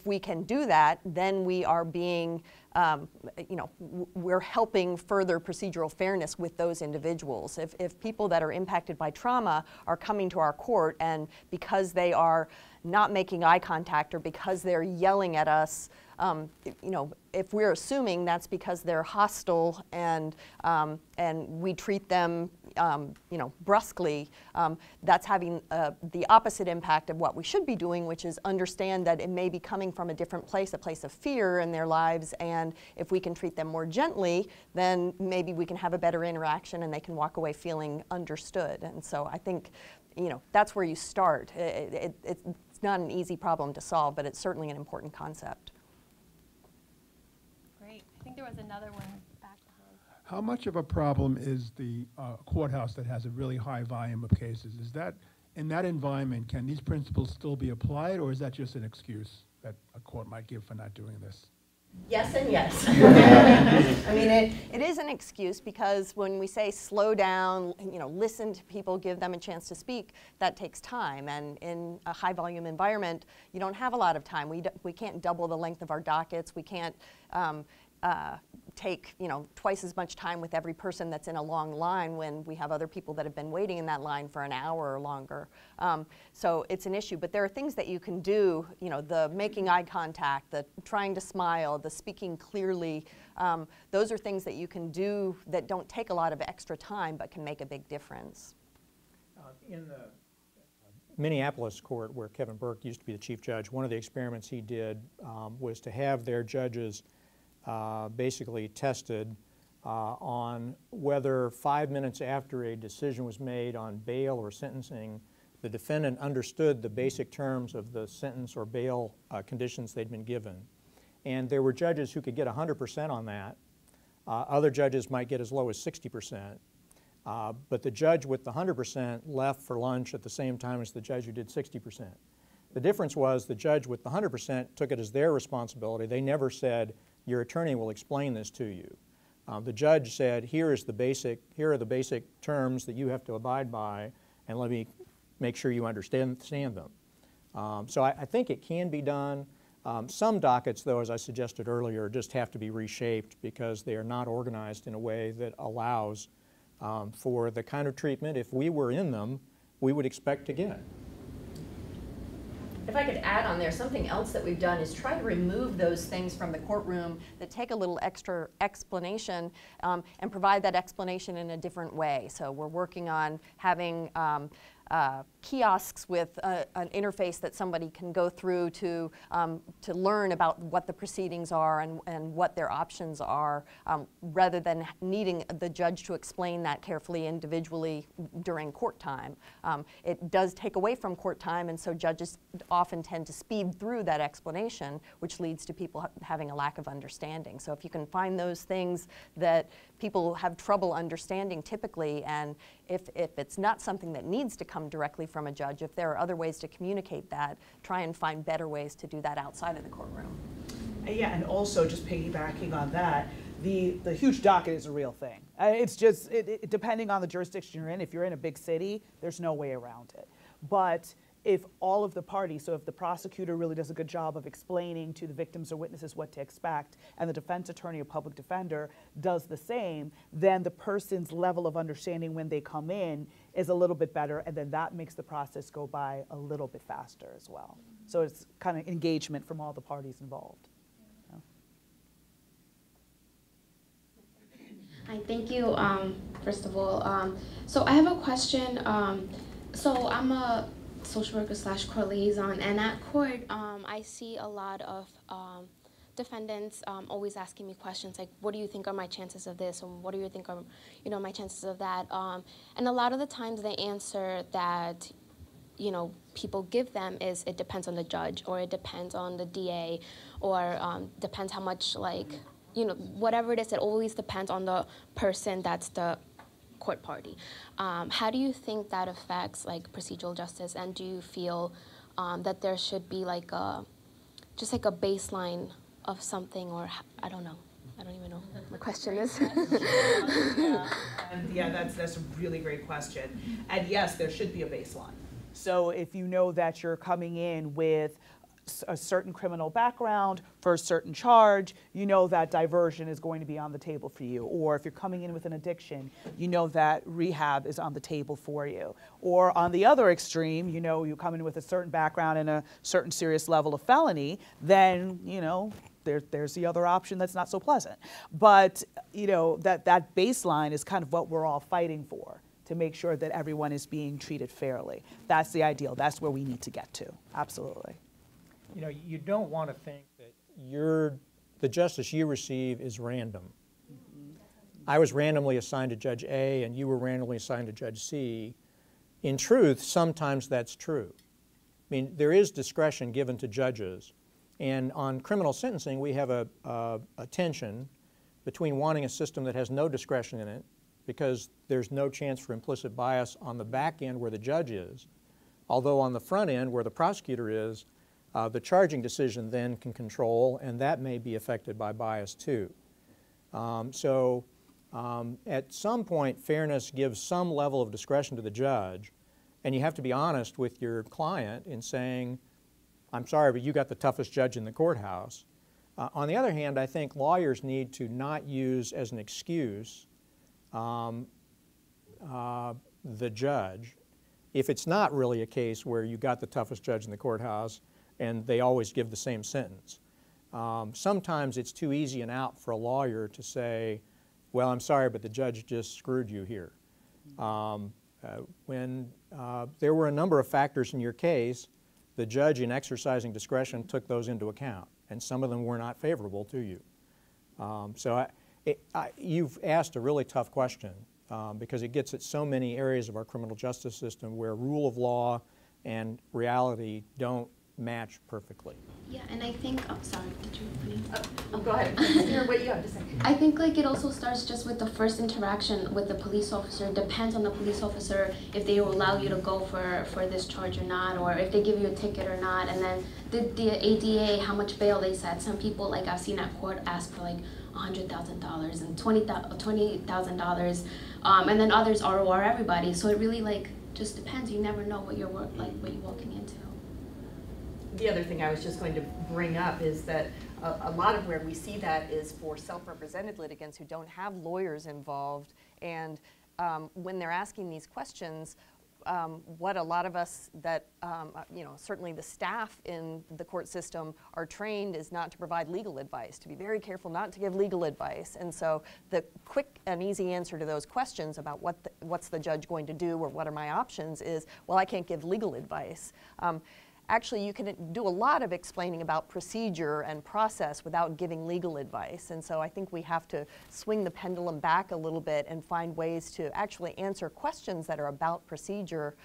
Speaker 3: we can do that, then we are being, you know, we're helping further procedural fairness with those individuals. If people that are impacted by trauma are coming to our court, and because they are not making eye contact or because they're yelling at us, you know, if we're assuming that's because they're hostile and we treat them, you know, brusquely, that's having the opposite impact of what we should be doing, which is understand that it may be coming from a different place, a place of fear in their lives, and if we can treat them more gently, then maybe we can have a better interaction and they can walk away feeling understood. And so I think, you know, that's where you start. It's not an easy problem to solve, but it's certainly an important concept.
Speaker 2: Great. I think there was another one back behind.
Speaker 7: How much of a problem is the courthouse that has a really high volume of cases? Is that, in that environment, can these principles still be applied, or is that just an excuse that a court might give for not doing this?
Speaker 3: Yes and yes. I mean, it is an excuse, because when we say slow down, listen to people, give them a chance to speak, that takes time. And in a high volume environment, you don't have a lot of time. We can't double the length of our dockets. We can't take twice as much time with every person that's in a long line when we have other people that have been waiting in that line for an hour or longer. So it's an issue, but there are things that you can do, the making eye contact, the trying to smile, the speaking clearly. Those are things that you can do that don't take a lot of extra time but can make a big difference.
Speaker 4: In the Minneapolis court, where Kevin Burke used to be the chief judge, one of the experiments he did was to have their judges basically tested on whether 5 minutes after a decision was made on bail or sentencing, the defendant understood the basic terms of the sentence or bail conditions they'd been given. And there were judges who could get 100% on that. Other judges might get as low as 60%. But the judge with the 100% left for lunch at the same time as the judge who did 60%. The difference was the judge with the 100% took it as their responsibility. They never said, your attorney will explain this to you. The judge said, here are the basic terms that you have to abide by, and let me make sure you understand them. So I think it can be done. Some dockets, though, as I suggested earlier, just have to be reshaped because they are not organized in a way that allows for the kind of treatment, if we were in them, we would expect to get.
Speaker 3: If I could add on there, something else that we've done is try to remove those things from the courtroom that take a little extra explanation and provide that explanation in a different way. So we're working on having kiosks with an interface that somebody can go through to learn about what the proceedings are and what their options are, rather than needing the judge to explain that carefully individually during court time. It does take away from court time, and so judges often tend to speed through that explanation, which leads to people having a lack of understanding. So if you can find those things that people have trouble understanding typically, and if it's not something that needs to come directly from a judge, if there are other ways to communicate that, try and find better ways to do that outside of the courtroom.
Speaker 5: Yeah, and also just piggybacking on that, the huge docket is a real thing. It's just, depending on the jurisdiction you're in, if you're in a big city, there's no way around it. But if all of the parties, so if the prosecutor really does a good job of explaining to the victims or witnesses what to expect, and the defense attorney or public defender does the same, then the person's level of understanding when they come in is a little bit better, and then that makes the process go by a little bit faster as well. So it's kind of engagement from all the parties involved.
Speaker 8: Hi, thank you, first of all. So I have a question. So I'm a social worker / court liaison, and at court I see a lot of defendants always asking me questions like, what do you think are my chances of this, and what do you think are my chances of that, and a lot of the times the answer that people give them is it depends on the judge, or it depends on the DA, or depends how much, whatever it is, it always depends on the person that's the court party. How do you think that affects procedural justice, and do you feel that there should be just a baseline of something, or I don't know. I don't even know what my question is.
Speaker 5: Yeah, that's a really great question. And yes, there should be a baseline. So if you know that you're coming in with a certain criminal background for a certain charge, you know that diversion is going to be on the table for you. Or if you're coming in with an addiction, you know that rehab is on the table for you. Or on the other extreme, you come in with a certain background and a certain serious level of felony, then, there's the other option that's not so pleasant. But, that baseline is kind of what we're all fighting for, to make sure that everyone is being treated fairly. That's the ideal. That's where we need to get to. Absolutely.
Speaker 4: You don't want to think that the justice you receive is random. I was randomly assigned to Judge A and you were randomly assigned to Judge C. In truth, sometimes that's true. mean, there is discretion given to judges. And on criminal sentencing, we have a tension between wanting a system that has no discretion in it, because there's no chance for implicit bias on the back end where the judge is, although on the front end where the prosecutor is, the charging decision then can control, and that may be affected by bias too. At some point, fairness gives some level of discretion to the judge, and you have to be honest with your client in saying, I'm sorry, but you got the toughest judge in the courthouse. On the other hand, I think lawyers need to not use as an excuse the judge if it's not really a case where you got the toughest judge in the courthouse and they always give the same sentence. Sometimes it's too easy an out for a lawyer to say, well, I'm sorry, but the judge just screwed you here. When there were a number of factors in your case, the judge, in exercising discretion, took those into account, and some of them were not favorable to you. You've asked a really tough question because it gets at so many areas of our criminal justice system where rule of law and reality don't match perfectly.
Speaker 8: Yeah, and I think, oh, sorry, did you finish?
Speaker 3: Go ahead. Hear what you have to say.
Speaker 8: I think like it also starts just with the first interaction with the police officer. It depends on the police officer if they will allow you to go for this charge or not, or if they give you a ticket or not. And then the ADA, how much bail they set. Some people, like I've seen at court, ask for like $100,000 and $20,000, and then others ROR everybody. So it really like just depends. You never know what you're walking into.
Speaker 3: The other thing I was just going to bring up is that a lot of where we see that is for self-represented litigants who don't have lawyers involved, and when they're asking these questions, what a lot of us that, certainly the staff in the court system are trained is not to provide legal advice, to be very careful not to give legal advice. And so the quick and easy answer to those questions about what's the judge going to do or what are my options is, well, I can't give legal advice. Actually, you can do a lot of explaining about procedure and process without giving legal advice. And so I think we have to swing the pendulum back a little bit and find ways to actually answer questions that are about procedure.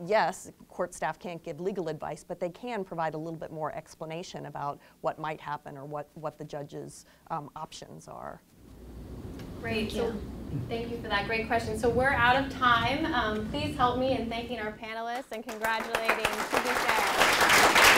Speaker 3: Yes, court staff can't give legal advice, but they can provide a little bit more explanation about what might happen or what the judge's options are.
Speaker 2: Great. So thank you for that great question. So we're out of time. Please help me in thanking our panelists and congratulating Subi Fair.